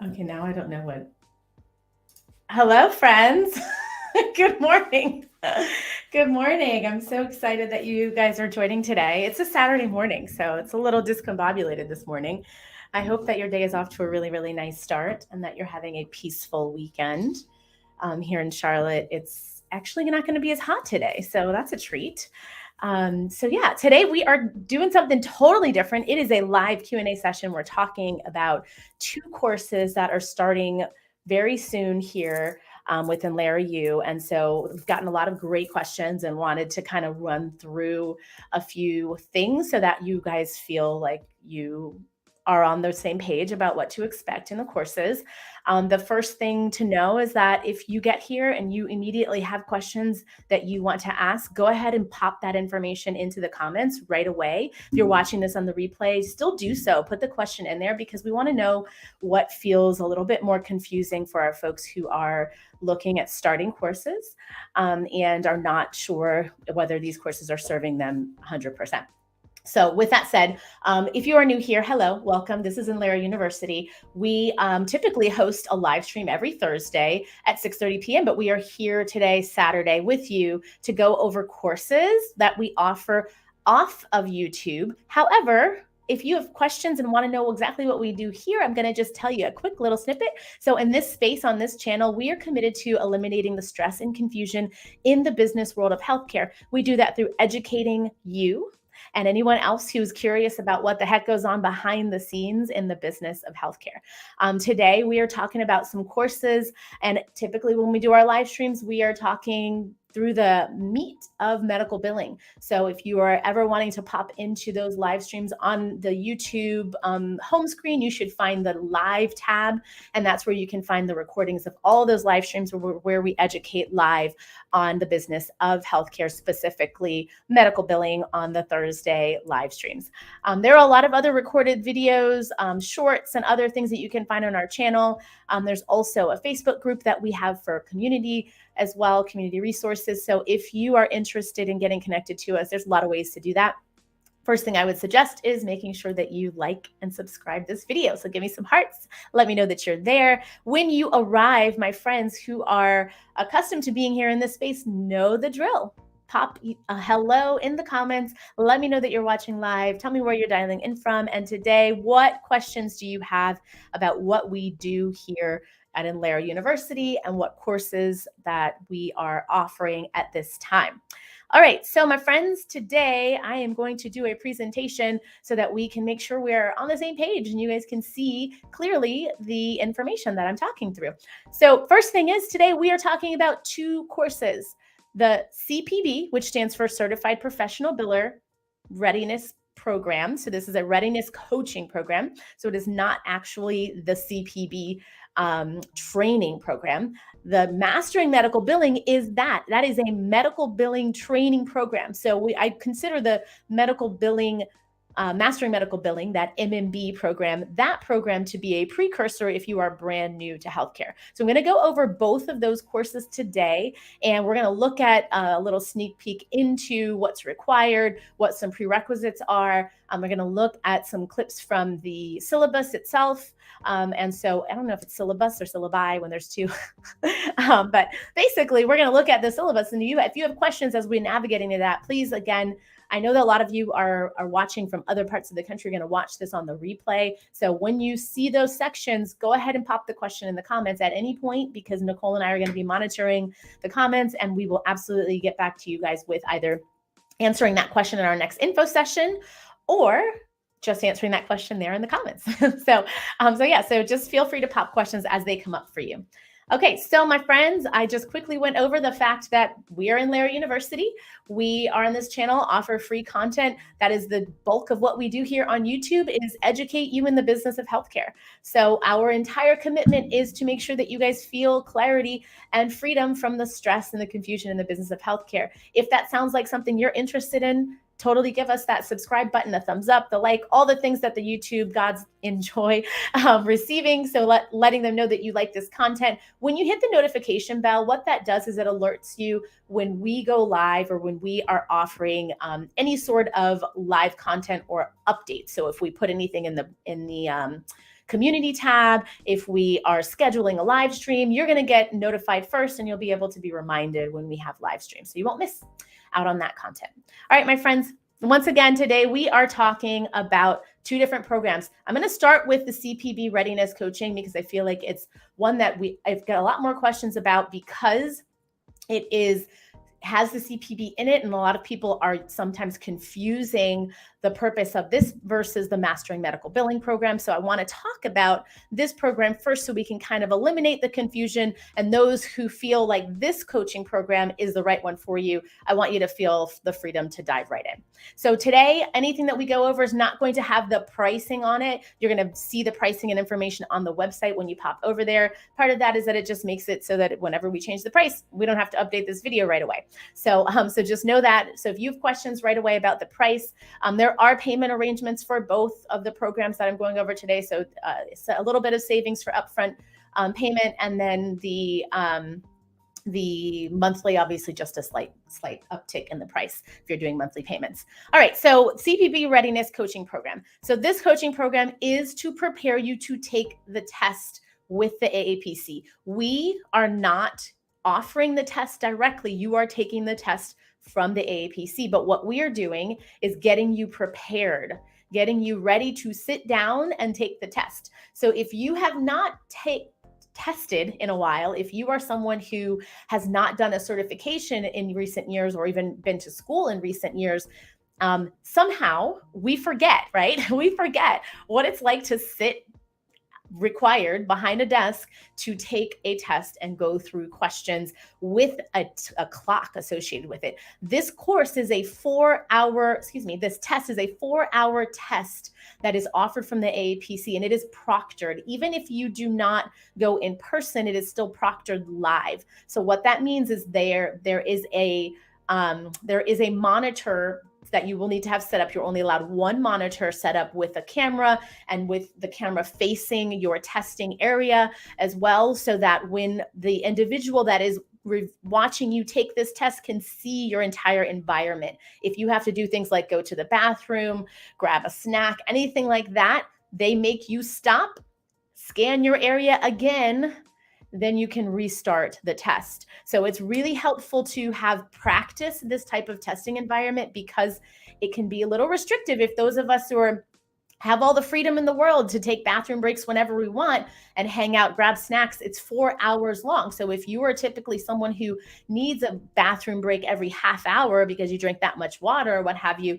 Okay, now I don't know what. Hello, friends. Good morning. Good morning. I'm so excited that you guys are joining today. It's a Saturday morning, so it's a little discombobulated this morning. I hope that your day is off to a really, really nice start and that you're having a peaceful weekend. Here in Charlotte, it's actually not going to be as hot today, so that's a treat. So yeah, today we are doing something totally different. It is a live Q&A session. We're talking about two courses that are starting very soon here with Inlera U. And so we've gotten a lot of great questions and wanted to kind of run through a few things so that you guys feel like you are on the same page about what to expect in the courses. The first thing to know is that if you get here and you immediately have questions that you want to ask, go ahead and pop that information into the comments right away. If you're watching this on the replay, still do so. Put the question in there because we want to know what feels a little bit more confusing for our folks who are looking at starting courses and are not sure whether these courses are serving them 100%. So with that said, if you are new here, hello, welcome. This is Inlera University. We typically host a live stream every Thursday at 6:30 p.m., but we are here today, Saturday, with you to go over courses that we offer off of YouTube. However, if you have questions and want to know exactly what we do here, I'm going to just tell you a quick little snippet. So in this space on this channel, we are committed to eliminating the stress and confusion in the business world of healthcare. We do that through educating you and anyone else who's curious about what the heck goes on behind the scenes in the business of healthcare. Today, we are talking about some courses, and typically when we do our live streams, we are talking through the meat of medical billing. So if you are ever wanting to pop into those live streams on the YouTube home screen, you should find the live tab, and that's where you can find the recordings of all of those live streams where we educate live on the business of healthcare, specifically medical billing on the Thursday live streams. There are a lot of other recorded videos, shorts, and other things that you can find on our channel. There's also a Facebook group that we have for community as well, community resources. So if you are interested in getting connected to us, there's a lot of ways to do that. First thing I would suggest is making sure that you like and subscribe this video. So give me some hearts. Let me know that you're there. When you arrive, my friends who are accustomed to being here in this space know the drill. Pop a hello in the comments. Let me know that you're watching live. Tell me where you're dialing in from. And today, what questions do you have about what we do here at Inlera University and what courses that we are offering at this time? All right, so my friends, today I am going to do a presentation so that we can make sure we're on the same page and you guys can see clearly the information that I'm talking through. So first thing is, today we are talking about two courses. The CPB, which stands for Certified Professional Biller Readiness Program. So this is a readiness coaching program. So it is not actually the CPB training program. The Mastering Medical Billing is that is a medical billing training program. So I consider the medical billing Mastering Medical Billing, that MMB program, that program to be a precursor if you are brand new to healthcare. So I'm going to go over both of those courses today, and we're going to look at a little sneak peek into what's required, what some prerequisites are. We're going to look at some clips from the syllabus itself. And so I don't know if it's syllabus or syllabi when there's two, but basically we're going to look at the syllabus. And if you have questions as we're navigating to that, please, again, I know that a lot of you are watching from other parts of the country. You're going to watch this on the replay. So when you see those sections, go ahead and pop the question in the comments at any point, because Nicole and I are going to be monitoring the comments, and we will absolutely get back to you guys with either answering that question in our next info session or just answering that question there in the comments. So just feel free to pop questions as they come up for you. Okay, so my friends, I just quickly went over the fact that we are Inlera University. We are on this channel, offer free content. That is the bulk of what we do here on YouTube, is educate you in the business of healthcare. So our entire commitment is to make sure that you guys feel clarity and freedom from the stress and the confusion in the business of healthcare. If that sounds like something you're interested in, totally give us that subscribe button, a thumbs up, the like, all the things that the YouTube gods enjoy receiving. So letting them know that you like this content. When you hit the notification bell, what that does is it alerts you when we go live or when we are offering any sort of live content or updates. So if we put anything in the community tab, if we are scheduling a live stream, you're going to get notified first and you'll be able to be reminded when we have live streams. So you won't miss out on that content. All right, my friends, once again, today we are talking about two different programs. I'm going to start with the CPB readiness coaching because I feel like it's one that I've got a lot more questions about because it has the CPB in it, and a lot of people are sometimes confusing the purpose of this versus the Mastering Medical Billing program. So I want to talk about this program first so we can kind of eliminate the confusion, and those who feel like this coaching program is the right one for you, I want you to feel the freedom to dive right in. So today, anything that we go over is not going to have the pricing on it. You're going to see the pricing and information on the website when you pop over there. Part of that is that it just makes it so that whenever we change the price, we don't have to update this video right away. So just know that. So if you have questions right away about the price, there are payment arrangements for both of the programs that I'm going over today. So it's a little bit of savings for upfront payment, and then the monthly, obviously just a slight uptick in the price if you're doing monthly payments. All right, so CPB Readiness Coaching Program. So this coaching program is to prepare you to take the test with the AAPC. We are not offering the test directly. You are taking the test from the AAPC, but what we are doing is getting you prepared, getting you ready to sit down and take the test. So if you have not tested in a while, if you are someone who has not done a certification in recent years or even been to school in recent years, somehow we forget, right? We forget what it's like to sit required behind a desk to take a test and go through questions with a clock associated with it. This course is a 4-hour, this test is a 4-hour test that is offered from the AAPC, and it is proctored. Even if you do not go in person, it is still proctored live. So what that means is there is a monitor that you will need to have set up. You're only allowed one monitor set up with a camera, and with the camera facing your testing area as well, so that when the individual that is watching you take this test can see your entire environment. If you have to do things like go to the bathroom, grab a snack, anything like that, they make you stop, scan your area again, then you can restart the test. So it's really helpful to have practiced this type of testing environment because it can be a little restrictive if those of us who have all the freedom in the world to take bathroom breaks whenever we want and hang out, grab snacks. It's 4 hours long. So if you are typically someone who needs a bathroom break every half hour because you drink that much water or what have you,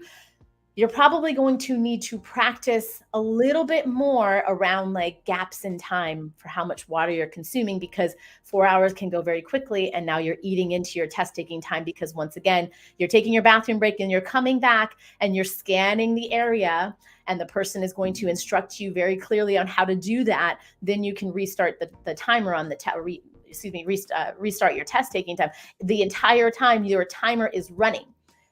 you're probably going to need to practice a little bit more around like gaps in time for how much water you're consuming, because 4 hours can go very quickly. And now you're eating into your test taking time because once again, you're taking your bathroom break and you're coming back and you're scanning the area, and the person is going to instruct you very clearly on how to do that. Then you can restart the timer on the restart your test taking time. The entire time your timer is running.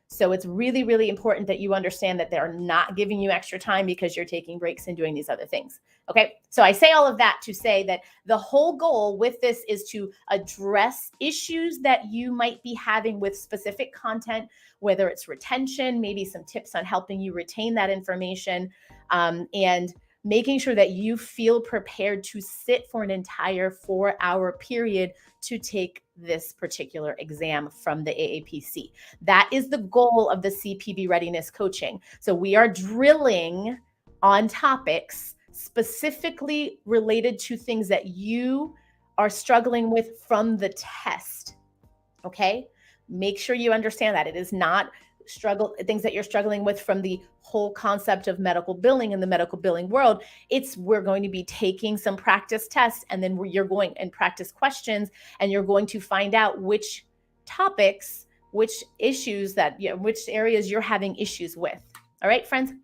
So it's really, really important that you understand that they're not giving you extra time because you're taking breaks and doing these other things. Okay. So I say all of that to say that the whole goal with this is to address issues that you might be having with specific content, whether it's retention, maybe some tips on helping you retain that information, and making sure that you feel prepared to sit for an entire 4-hour period to take this particular exam from the AAPC. That is the goal of the CPB readiness coaching. So we are drilling on topics specifically related to things that you are struggling with from the test. Okay? Make sure you understand that. It is not things that you're struggling with from the whole concept of medical billing in the medical billing world. We're going to be taking some practice tests, and then you're going and practice questions, and you're going to find out which topics, which issues which areas you're having issues with. All right, friends?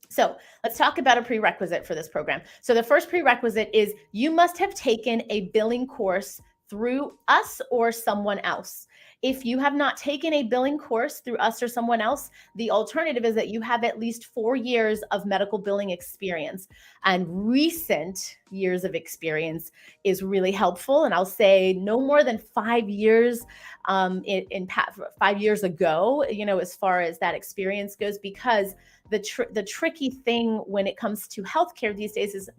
So let's talk about a prerequisite for this program. So the first prerequisite is you must have taken a billing course through us or someone else. If you have not taken a billing course through us or someone else, the alternative is that you have at least 4 years of medical billing experience. And recent years of experience is really helpful. And I'll say no more than 5 years 5 years ago, as far as that experience goes, because the tricky thing when it comes to healthcare these days is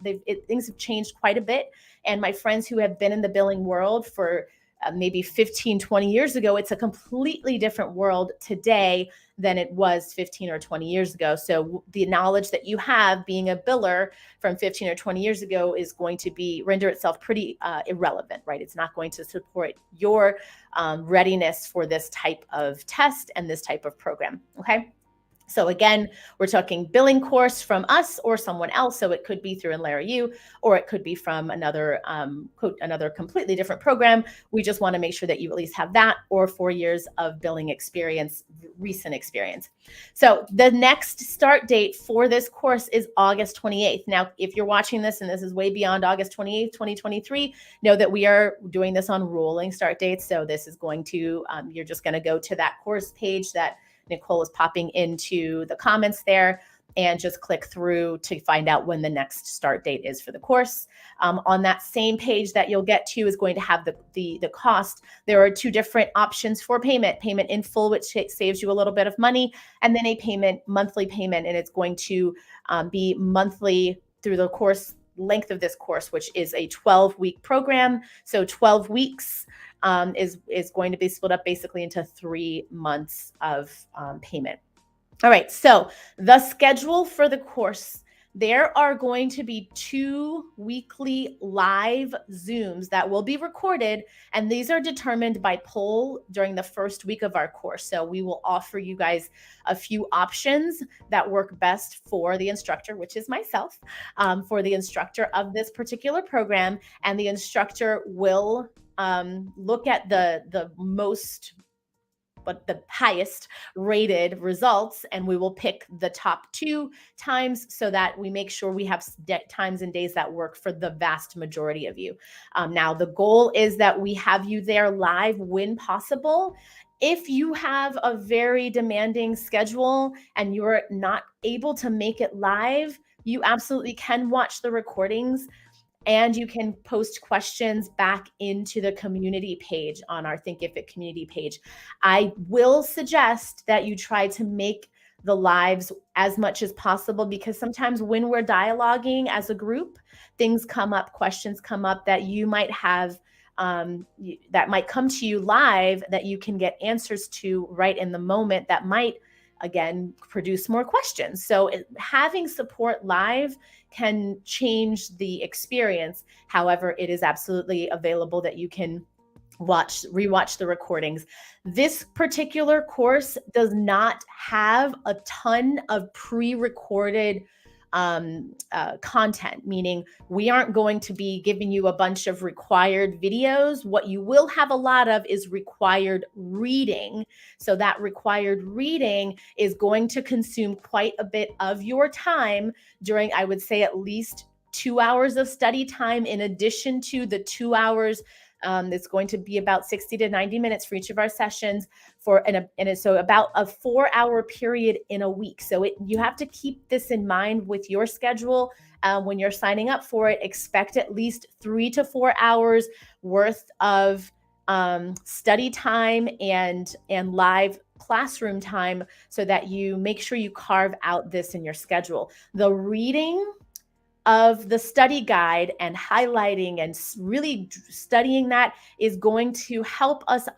things have changed quite a bit. And my friends who have been in the billing world for maybe 15, 20 years ago, it's a completely different world today than it was 15 or 20 years ago. So the knowledge that you have being a biller from 15 or 20 years ago is going to render itself pretty irrelevant, right? It's not going to support your readiness for this type of test and this type of program, okay? So again, we're talking billing course from us or someone else. So it could be through Inlera U, or it could be from another completely different program. We just want to make sure that you at least have that or 4 years of billing experience, recent experience. So the next start date for this course is August 28th. Now, if you're watching this and this is way beyond August 28th, 2023, know that we are doing this on rolling start dates. So this is going to, you're just going to go to that course page that Nicole is popping into the comments there, and just click through to find out when the next start date is for the course. On that same page that you'll get to is going to have the cost. There are 2 different options for payment in full, which saves you a little bit of money, and then a monthly payment, and it's going to be monthly through the course length of this course, which is a 12-week program. So 12 weeks is going to be split up basically into 3 months of payment. All right, so the schedule for the course, there are going to be 2 weekly live Zooms that will be recorded, and these are determined by poll during the first week of our course. So we will offer you guys a few options that work best for the instructor, which is myself, for the instructor of this particular program, and the instructor will look at the highest rated results, and we will pick the top 2 times so that we make sure we have times and days that work for the vast majority of you. Now, the goal is that we have you there live when possible. If you have a very demanding schedule and you're not able to make it live, you absolutely can watch the recordings, and you can post questions back into the community page on our Thinkific community page. I will suggest that you try to make the lives as much as possible, because sometimes when we're dialoguing as a group, things come up, questions come up that you might have, that might come to you live that you can get answers to right in the moment that might, again, produce more questions. So having support live can change the experience. However, it is absolutely available that you can rewatch the recordings. This particular course does not have a ton of pre-recorded content, meaning we aren't going to be giving you a bunch of required videos. What you will have a lot of is required reading. So that required reading is going to consume quite a bit of your time during, I would say, at least 2 hours of study time, in addition to the 2 hours. It's going to be about 60 to 90 minutes for each of our sessions, so about a 4-hour period in a week. So you have to keep this in mind with your schedule. When you're signing up for it, expect at least 3 to 4 hours worth of study time and live classroom time, so that you make sure you carve out this in your schedule. The reading of the study guide and highlighting and really studying that is going to help us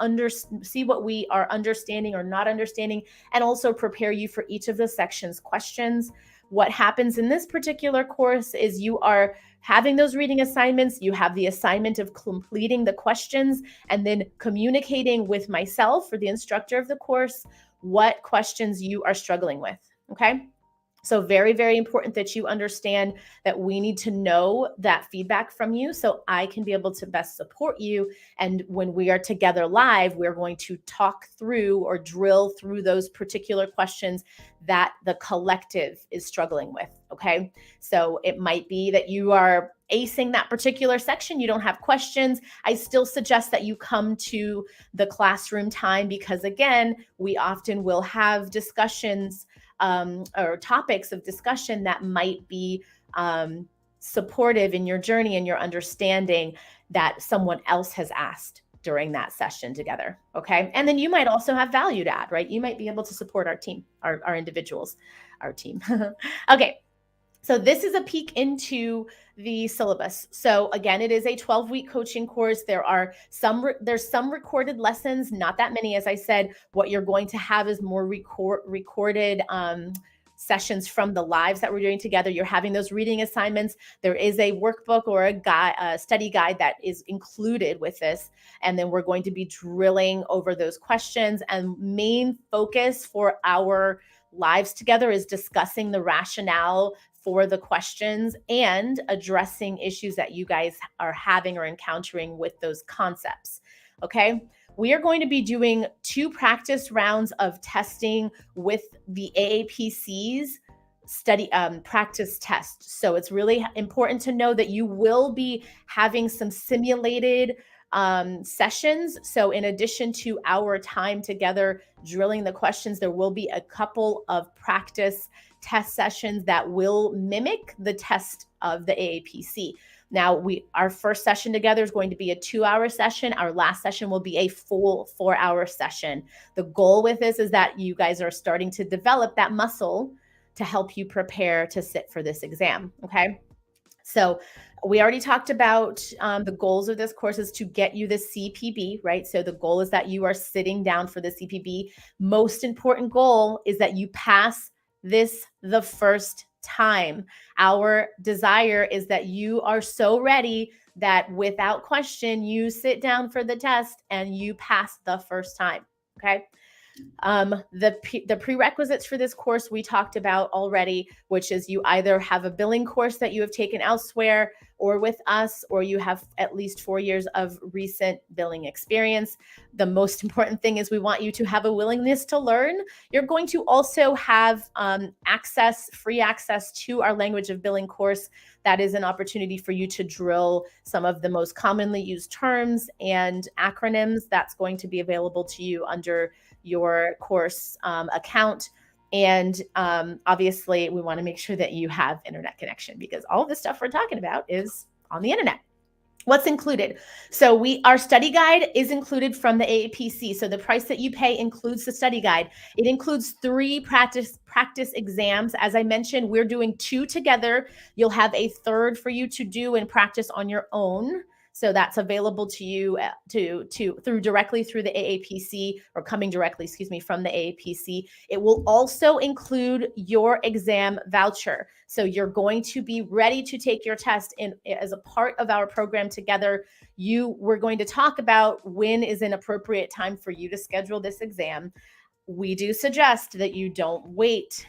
see what we are understanding or not understanding, and also prepare you for each of the sections questions. What happens in this particular course is you are having those reading assignments. You have the assignment of completing the questions and then communicating with myself, or the instructor of the course, what questions you are struggling with. Okay. So very, very important that you understand that we need to know that feedback from you so I can be able to best support you. And when we are together live, we're going to talk through or drill through those particular questions that the collective is struggling with. Okay. So it might be that you are acing that particular section, you don't have questions, I still suggest that you come to the classroom time, because again, we often will have discussions or topics of discussion that might be supportive in your journey and your understanding that someone else has asked during that session together. Okay. And then you might also have value to add, right? You might be able to support our team, our individuals, our team. Okay. So this is a peek into the syllabus. So again, it is a 12-week coaching course. There's some recorded lessons, not that many. As I said, what you're going to have is more recorded sessions from the lives that we're doing together. You're having those reading assignments. There is a workbook or a study guide that is included with this. And then we're going to be drilling over those questions. And main focus for our lives together is discussing the rationale for the questions and addressing issues that you guys are having or encountering with those concepts. Okay. We are going to be doing 2 practice rounds of testing with the AAPC's study practice test. So it's really important to know that you will be having some simulated sessions. So in addition to our time together drilling the questions, there will be a couple of practice test sessions that will mimic the test of the AAPC. Now, our first session together is going to be a 2-hour session. Our last session will be a full 4-hour session. The goal with this is that you guys are starting to develop that muscle to help you prepare to sit for this exam. Okay. So we already talked about the goals of this course is to get you the CPB, right? So the goal is that you are sitting down for the CPB. Most important goal is that you pass this the first time. Our desire is that you are so ready that without question, you sit down for the test and you pass the first time. Okay. The prerequisites for this course we talked about already, which is you either have a billing course that you have taken elsewhere or with us, or you have at least 4 years of recent billing experience. The most important thing is we want you to have a willingness to learn. You're going to also have free access to our language of billing course. That is an opportunity for you to drill some of the most commonly used terms and acronyms. That's going to be available to you under your course account. And obviously, we want to make sure that you have internet connection, because all of the stuff we're talking about is on the internet. What's included? So our study guide is included from the AAPC. So the price that you pay includes the study guide. It includes 3 practice exams. As I mentioned, we're doing 2 together. You'll have a third for you to do and practice on your own. So that's available to you directly through the AAPC, or coming directly, from the AAPC. It will also include your exam voucher. So you're going to be ready to take your test as a part of our program together. We're going to talk about when is an appropriate time for you to schedule this exam. We do suggest that you don't wait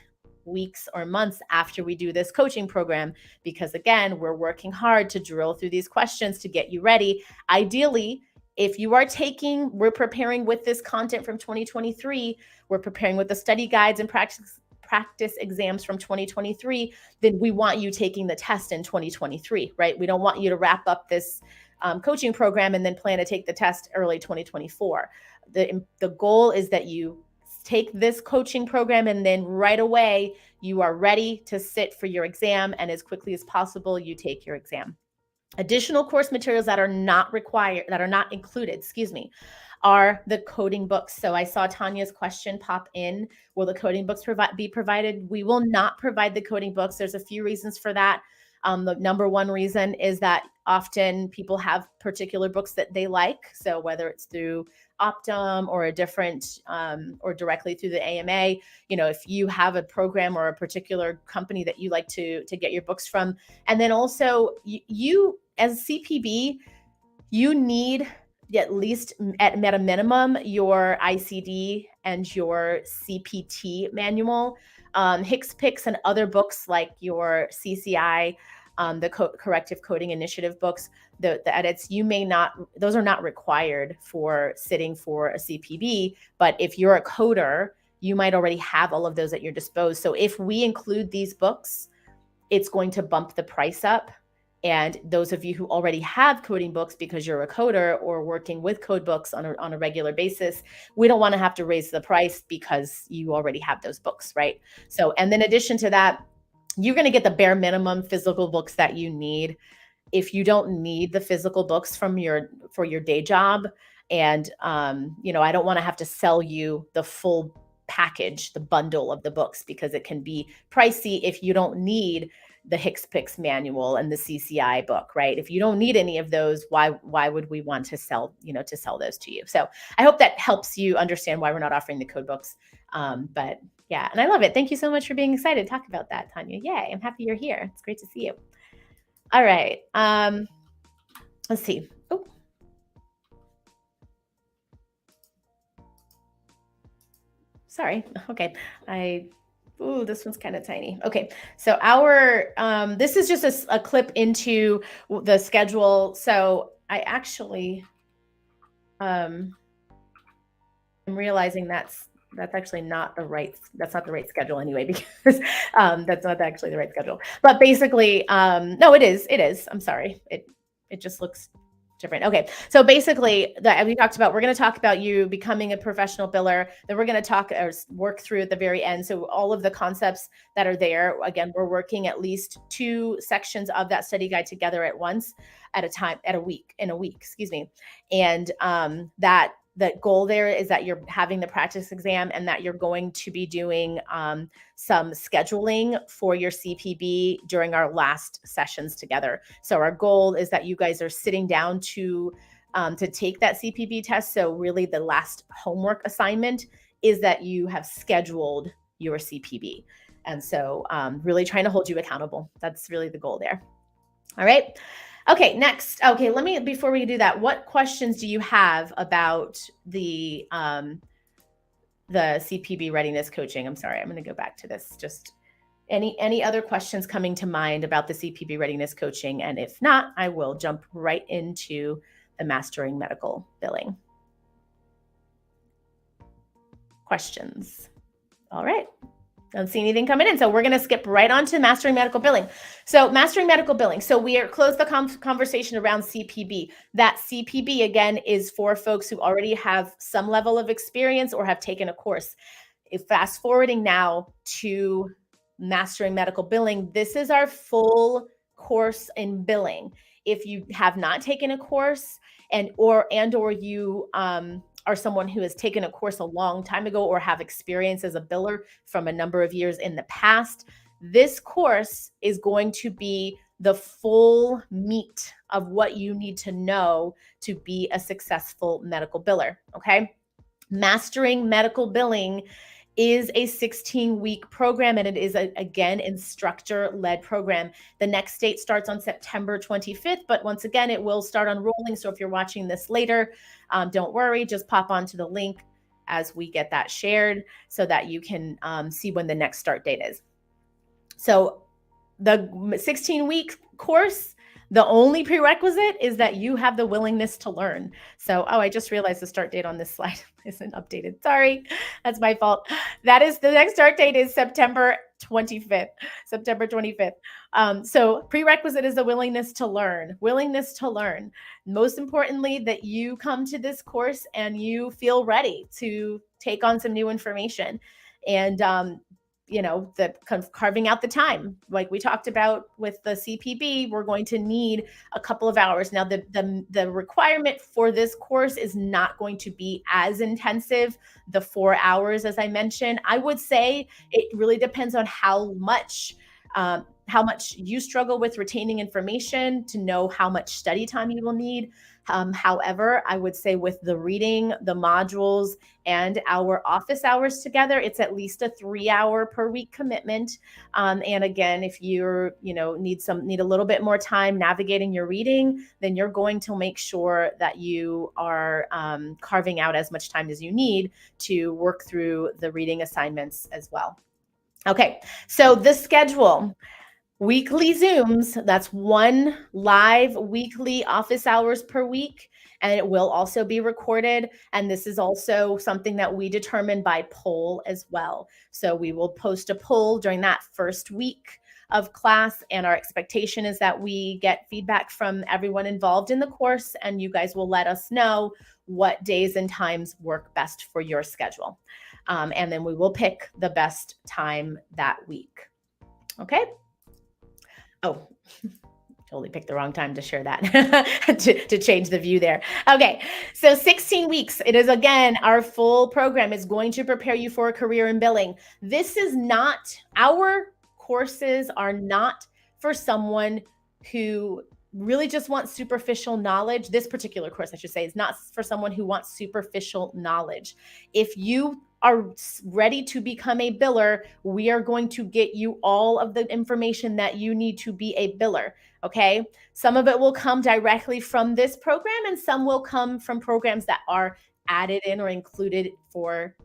weeks or months after we do this coaching program, because again, we're working hard to drill through these questions to get you ready. Ideally, if we're preparing with this content from 2023, we're preparing with the study guides and practice exams from 2023, then we want you taking the test in 2023, right? We don't want you to wrap up this coaching program and then plan to take the test early 2024. The goal is that you take this coaching program and then right away you are ready to sit for your exam, and as quickly as possible you take your exam. Additional course materials that are not included, are the coding books. So I saw Tanya's question pop in. Will the coding books be provided? We will not provide the coding books. There's a few reasons for that. The number one reason is that often people have particular books that they like. So whether it's through Optum or a different or directly through the AMA, if you have a program or a particular company that you like to get your books from. And then also you as CPB, you need at least at a minimum your ICD and your CPT manual. HCPCS and other books like your CCI, the Corrective Coding Initiative books, the edits, those are not required for sitting for a CPB. But if you're a coder, you might already have all of those at your disposal. So if we include these books, it's going to bump the price up And those of you who already have coding books because you're a coder or working with code books on a regular basis, we don't want to have to raise the price because you already have those books, right? So, and in addition to that, you're going to get the bare minimum physical books that you need. If you don't need the physical books for your day job, and I don't want to have to sell you the full package, the bundle of the books, because it can be pricey if you don't need the HCPCS manual and the CCI book, right? If you don't need any of those, why would we want to sell those to you? So I hope that helps you understand why we're not offering the code books. But yeah, and I love it. Thank you so much for being excited to talk about that, Tanya. Yay, I'm happy you're here. It's great to see you. All right. Let's see. Oh, sorry. Okay. This one's kind of tiny. Okay. So this is just a clip into the schedule. So I actually, I'm realizing that's actually not the right schedule anyway, because that's not actually the right schedule. But basically, no, it is. I'm sorry. It just looks different. Okay. So basically, we're going to talk about you becoming a professional biller. Then we're going to work through at the very end. So all of the concepts that are there, again, we're working at least 2 sections of that study guide together at once, in a week, excuse me. And the goal there is that you're having the practice exam and that you're going to be doing some scheduling for your CPB during our last sessions together. So our goal is that you guys are sitting down to take that CPB test. So really the last homework assignment is that you have scheduled your CPB. And so really trying to hold you accountable. That's really the goal there. All right. Okay, next. Okay, before we do that, what questions do you have about the CPB readiness coaching? I'm sorry, I'm going to go back to this. Just any other questions coming to mind about the CPB readiness coaching? And if not, I will jump right into the Mastering Medical Billing. Questions? All right. Don't see anything coming in. So we're going to skip right on to Mastering Medical Billing. So Mastering Medical Billing. So we are close the conversation around CPB. That CPB, again, is for folks who already have some level of experience or have taken a course. If fast forwarding now to Mastering Medical Billing, this is our full course in billing. If you have not taken a course or you are someone who has taken a course a long time ago or have experience as a biller from a number of years in the past, this course is going to be the full meat of what you need to know to be a successful medical biller, okay? Mastering Medical Billing is a 16-week program, and it is, again, instructor-led program. The next date starts on September 25th, but once again, it will start enrolling. So if you're watching this later, don't worry, just pop onto the link as we get that shared so that you can see when the next start date is. So the 16-week course, the only prerequisite is that you have the willingness to learn. So, I just realized the start date on this slide isn't updated. Sorry, that's my fault. That is, the next start date is September 25th. So prerequisite is the willingness to learn. Most importantly, that you come to this course and you feel ready to take on some new information. And the carving out the time, like we talked about with the CPB, we're going to need a couple of hours. Now, the requirement for this course is not going to be as intensive, the 4 hours, as I mentioned. I would say it really depends on how much you struggle with retaining information to know how much study time you will need. However, I would say with the reading, the modules, and our office hours together, it's at least a 3-hour per week commitment. And again, if you're, need a little bit more time navigating your reading, then you're going to make sure that you are carving out as much time as you need to work through the reading assignments as well. Okay, so the schedule. Weekly Zooms, that's 1 live weekly office hours per week, and it will also be recorded. And this is also something that we determine by poll as well. So we will post a poll during that first week of class, and our expectation is that we get feedback from everyone involved in the course, and you guys will let us know what days and times work best for your schedule. And then we will pick the best time that week. Okay? Oh, totally picked the wrong time to share that, to change the view there. Okay, so 16 weeks. It is, again, our full program is going to prepare you for a career in billing. This is not, our courses are not for someone who really just wants superficial knowledge. This particular course, I should say, is not for someone who wants superficial knowledge. If you are ready to become a biller, we are going to get you all of the information that you need to be a biller. Okay. Some of it will come directly from this program, and some will come from programs that are added in or included for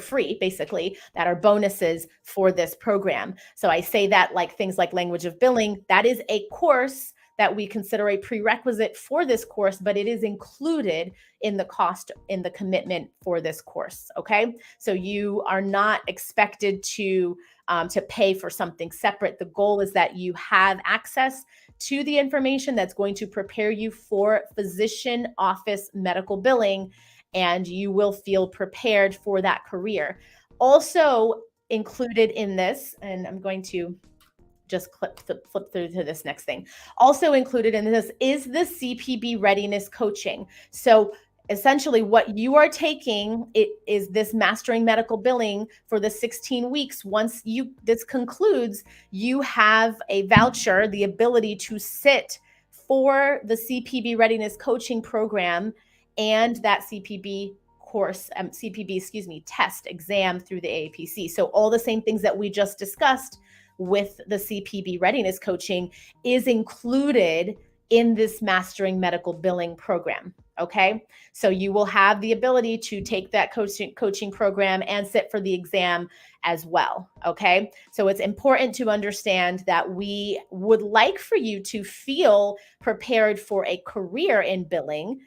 free, basically, that are bonuses for this program. So I say that, like things like language of billing, that is a course that we consider a prerequisite for this course, but it is included in the cost, in the commitment for this course. Okay. So you are not expected to pay for something separate. The goal is that you have access to the information that's going to prepare you for physician office medical billing, and you will feel prepared for that career. Also included in this, and I'm going to just flip through to this next thing. Also included in this is the CPB readiness coaching. So essentially what you are taking, it is this mastering medical billing for the 16 weeks. Once this concludes, you have a voucher, the ability to sit for the CPB readiness coaching program and that CPB course, test exam through the AAPC. So all the same things that we just discussed with the CPB readiness coaching is included in this mastering medical billing program. Okay. So you will have the ability to take that coaching program and sit for the exam as well. Okay. So it's important to understand that we would like for you to feel prepared for a career in billing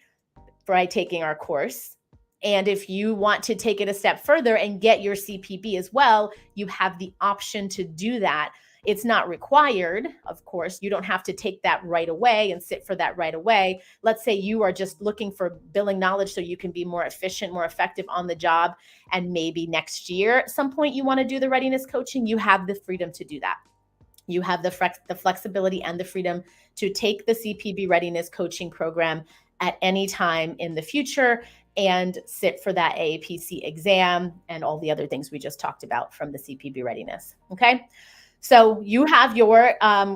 by taking our course. And if you want to take it a step further and get your CPB as well, you have the option to do that. It's not required, of course. You don't have to take that right away and sit for that right away. Let's say you are just looking for billing knowledge so you can be more efficient, more effective on the job, and maybe next year at some point you want to do the readiness coaching. You have the freedom to do that. You have the flexibility and the freedom to take the CPB readiness coaching program at any time in the future and sit for that AAPC exam and all the other things we just talked about from the CPB readiness. Okay. So you have your, I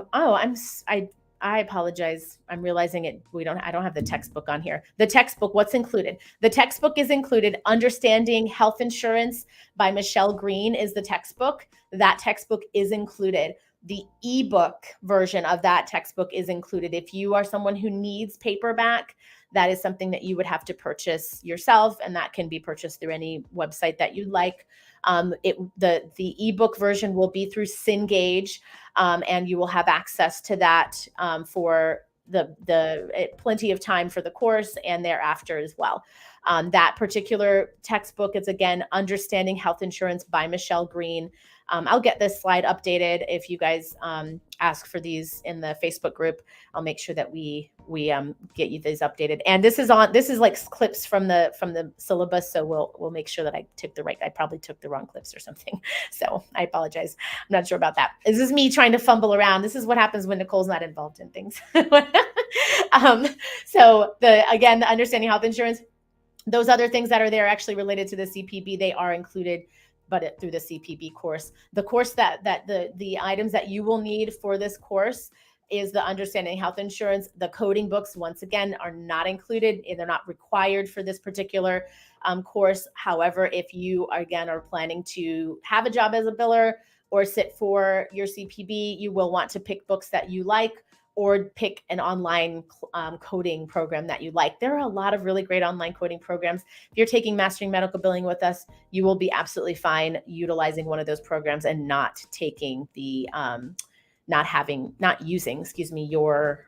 apologize. I'm realizing it. I don't have the textbook on here. The textbook, what's included? The textbook is included. Understanding Health Insurance by Michelle Green is the textbook. That textbook is included. The ebook version of that textbook is included. If you are someone who needs paperback, that is something that you would have to purchase yourself, and that can be purchased through any website that you'd like. The ebook version will be through Cengage, and you will have access to that for plenty of time for the course and thereafter as well. That particular textbook is, again, Understanding Health Insurance by Michelle Green. I'll get this slide updated. If you guys ask for these in the Facebook group, I'll make sure that we get you these updated. And this is like clips from the syllabus, so we'll make sure that I probably took the wrong clips or something. So I apologize. I'm not sure about that. This is me trying to fumble around. This is what happens when Nicole's not involved in things. So the Understanding Health Insurance, those other things that are there actually related to the CPB, they are included, but through the CPB course. The course that the items that you will need for this course is the Understanding Health Insurance. The coding books, once again, are not included, and they're not required for this particular course. However, if you are planning to have a job as a biller or sit for your CPB, you will want to pick books that you like, or pick an online coding program that you like. There are a lot of really great online coding programs. If you're taking Mastering Medical Billing with us, you will be absolutely fine utilizing one of those programs and not taking the, not using your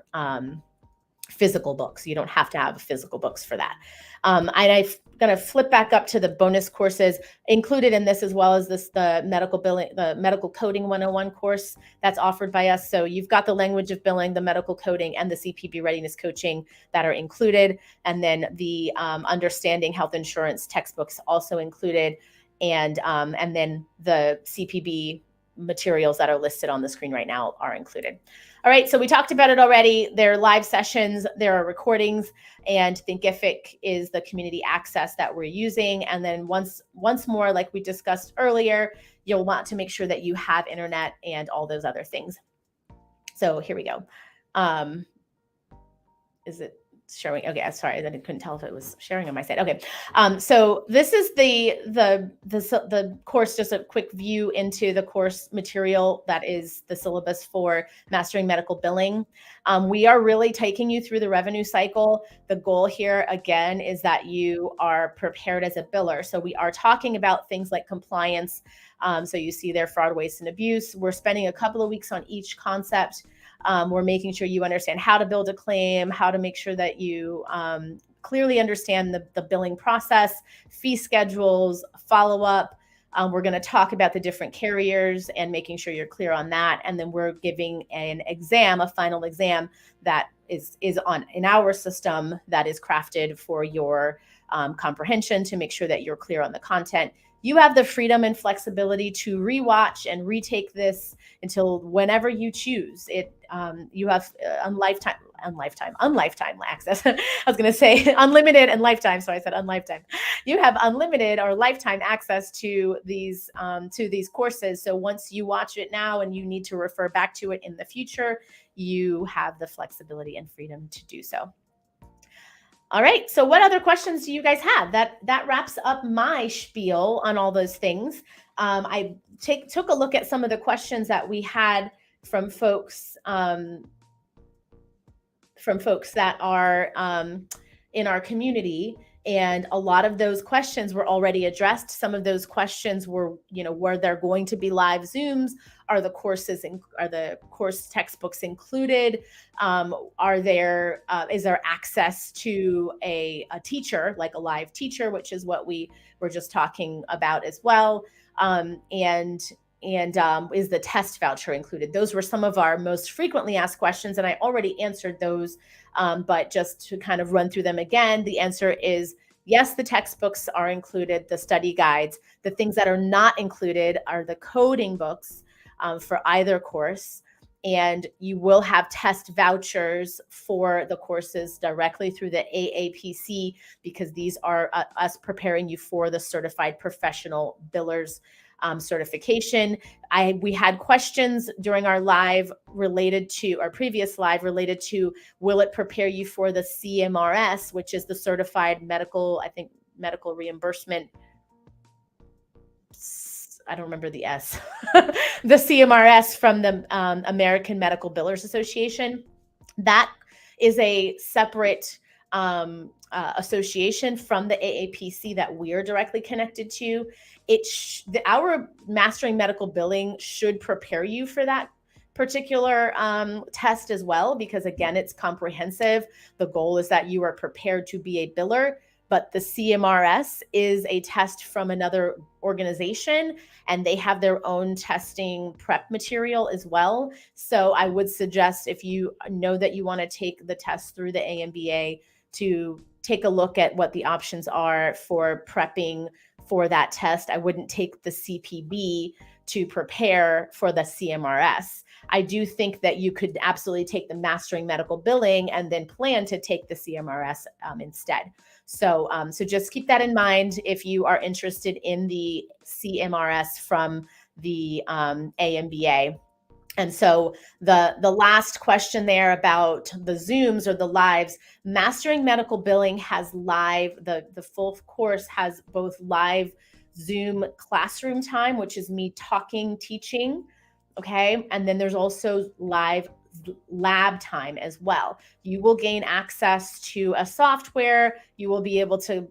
physical books. You don't have to have physical books for that. And I'm going to flip back up to the bonus courses included in this, as well as the medical billing, the medical coding 101 course that's offered by us. So you've got the language of billing, the medical coding, and the CPB readiness coaching that are included. And then the understanding health insurance textbooks also included. And then the CPB materials that are listed on the screen right now are included. All right, so we talked about it already. There are live sessions, there are recordings, and Thinkific is the community access that we're using. And then once more, like we discussed earlier, you'll want to make sure that you have internet and all those other things. So here we go. Is it showing? Okay, sorry, I couldn't tell if it was sharing on my side. Okay, so this is the course, just a quick view into the course material that is the syllabus for Mastering Medical Billing. We are really taking you through the revenue cycle. The goal here, again, is that you are prepared as a biller. So we are talking about things like compliance. So you see there, fraud, waste, and abuse. We're spending a couple of weeks on each concept. We're making sure you understand how to build a claim, how to make sure that you clearly understand the billing process, fee schedules, follow-up. We're going to talk about the different carriers and making sure you're clear on that. And then we're giving an exam, a final exam that is on in our system that is crafted for your comprehension to make sure that you're clear on the content. You have the freedom and flexibility to rewatch and retake this until whenever you choose. You have unlifetime access. I was going to say unlimited and lifetime, so I said unlifetime. You have unlimited or lifetime access to these courses. So once you watch it now and you need to refer back to it in the future, you have the flexibility and freedom to do so. All right, so what other questions do you guys have? That wraps up my spiel on all those things. I took a look at some of the questions that we had from folks that are in our community, and a lot of those questions were already addressed. Some of those questions were, were there going to be live Zooms? Are the course textbooks included? Is there access to a teacher, like a live teacher, which is what we were just talking about as well? And is the test voucher included? Those were some of our most frequently asked questions, and I already answered those, but just to kind of run through them again, the answer is yes, the textbooks are included, the study guides. The things that are not included are the coding books for either course, and you will have test vouchers for the courses directly through the AAPC, because these are us preparing you for the Certified Professional Billers certification. We had questions during our previous live related to, will it prepare you for the CMRS, which is the Certified Medical Reimbursement. I don't remember the S, the CMRS from the American Medical Billers Association. That is a separate association from the AAPC that we're directly connected to. Our Mastering Medical Billing should prepare you for that particular test as well, because again, it's comprehensive. The goal is that you are prepared to be a biller, but the CMRS is a test from another organization, and they have their own testing prep material as well. So I would suggest, if you know that you want to take the test through the AMBA, to take a look at what the options are for prepping for that test. I wouldn't take the CPB to prepare for the CMRS. I do think that you could absolutely take the Mastering Medical Billing and then plan to take the CMRS instead. So just keep that in mind if you are interested in the CMRS from the AMBA. And so the last question there about the Zooms or the lives, Mastering Medical Billing has live, the full course has both live Zoom classroom time, which is me talking, teaching, okay? And then there's also live lab time as well. You will gain access to a software. You will be able to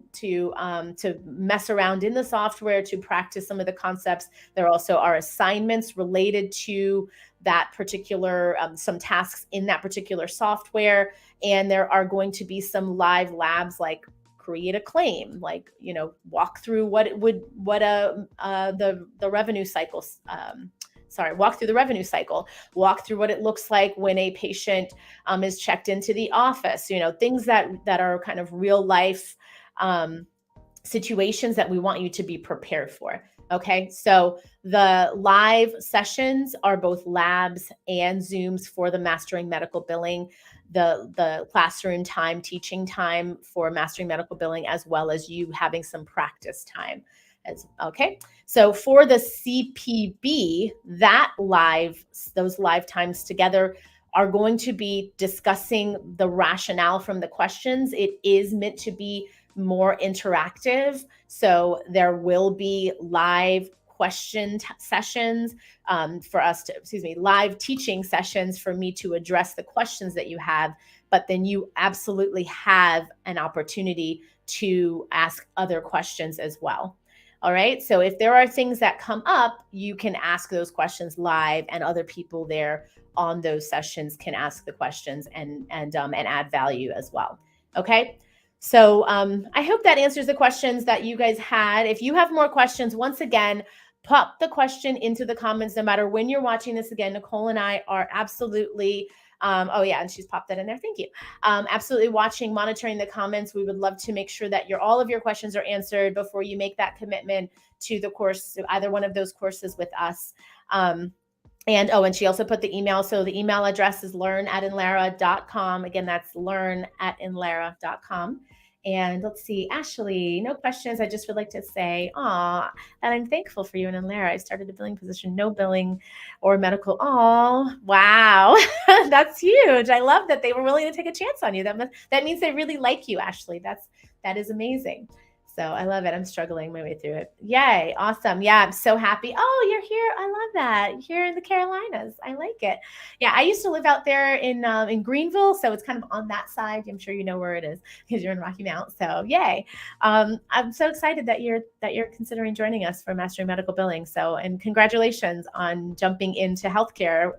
mess around in the software to practice some of the concepts. There also are assignments related to that particular some tasks in that particular software, and there are going to be some live labs like create a claim, like, you know, walk through the revenue cycle. Walk through the revenue cycle, walk through what it looks like when a patient is checked into the office, you know, things that are kind of real life situations that we want you to be prepared for. Okay, so the live sessions are both labs and Zooms for the Mastering Medical Billing, the classroom time, teaching time for Mastering Medical Billing, as well as you having some practice time. Okay, so for the CPB, those live times together are going to be discussing the rationale from the questions. It is meant to be more interactive, so there will be live sessions live teaching sessions for me to address the questions that you have, but then you absolutely have an opportunity to ask other questions as well. All right, so if there are things that come up, you can ask those questions live, and other people there on those sessions can ask the questions and add value as well. Okay, so I hope that answers the questions that you guys had. If you have more questions, once again, pop the question into the comments. No matter when you're watching this again, Nicole and I are absolutely oh yeah, and she's popped that in there. Thank you. Absolutely watching, monitoring the comments. We would love to make sure that all of your questions are answered before you make that commitment to the course, to either one of those courses with us. And she also put the email. So the email address is learn@inlera.com. Again, that's learn@inlera.com. And let's see, Ashley, no questions. I just would like to say, that I'm thankful for you in Inlera. I started a billing position, no billing or medical. Oh, wow. That's huge. I love that they were willing to take a chance on you. That means they really like you, Ashley. That is amazing. So I love it. I'm struggling my way through it. Yay. Awesome. Yeah. I'm so happy. Oh, you're here. I love that. Here in the Carolinas. I like it. Yeah. I used to live out there in Greenville. So it's kind of on that side. I'm sure you know where it is because you're in Rocky Mount. So yay. I'm so excited that you're considering joining us for Mastering Medical Billing. So, and congratulations on jumping into healthcare.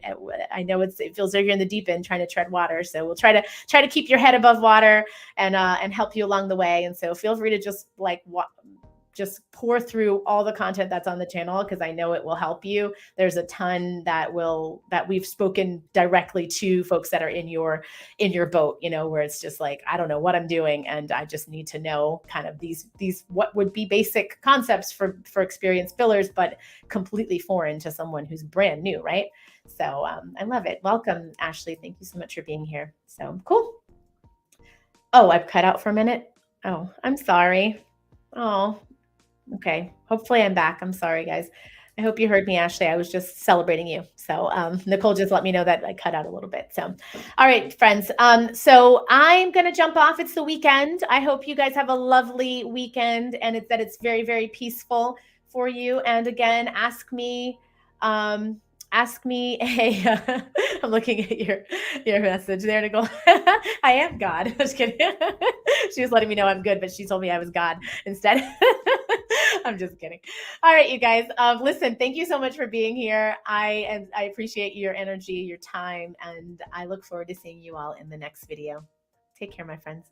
I know it feels like you're in the deep end trying to tread water. So we'll try to keep your head above water and help you along the way. And so feel free to just pour through all the content that's on the channel, because I know it will help you. There's a ton that we've spoken directly to folks that are in your boat, you know, where it's just like, I don't know what I'm doing, and I just need to know kind of these what would be basic concepts for experienced billers, but completely foreign to someone who's brand new, right? So I love it. Welcome, Ashley. Thank you so much for being here. So cool. Oh, I've cut out for a minute. Oh, I'm sorry. Oh, okay. Hopefully I'm back. I'm sorry, guys. I hope you heard me, Ashley. I was just celebrating you. So Nicole just let me know that I cut out a little bit. So, all right, friends. So I'm going to jump off. It's the weekend. I hope you guys have a lovely weekend, and it's very, very peaceful for you. And again, ask me a I'm looking at your message there, Nicole. I am God. Just kidding. She was letting me know I'm good, but she told me I was God instead. I'm just kidding. All right, you guys. Listen, thank you so much for being here. I appreciate your energy, your time, and I look forward to seeing you all in the next video. Take care, my friends.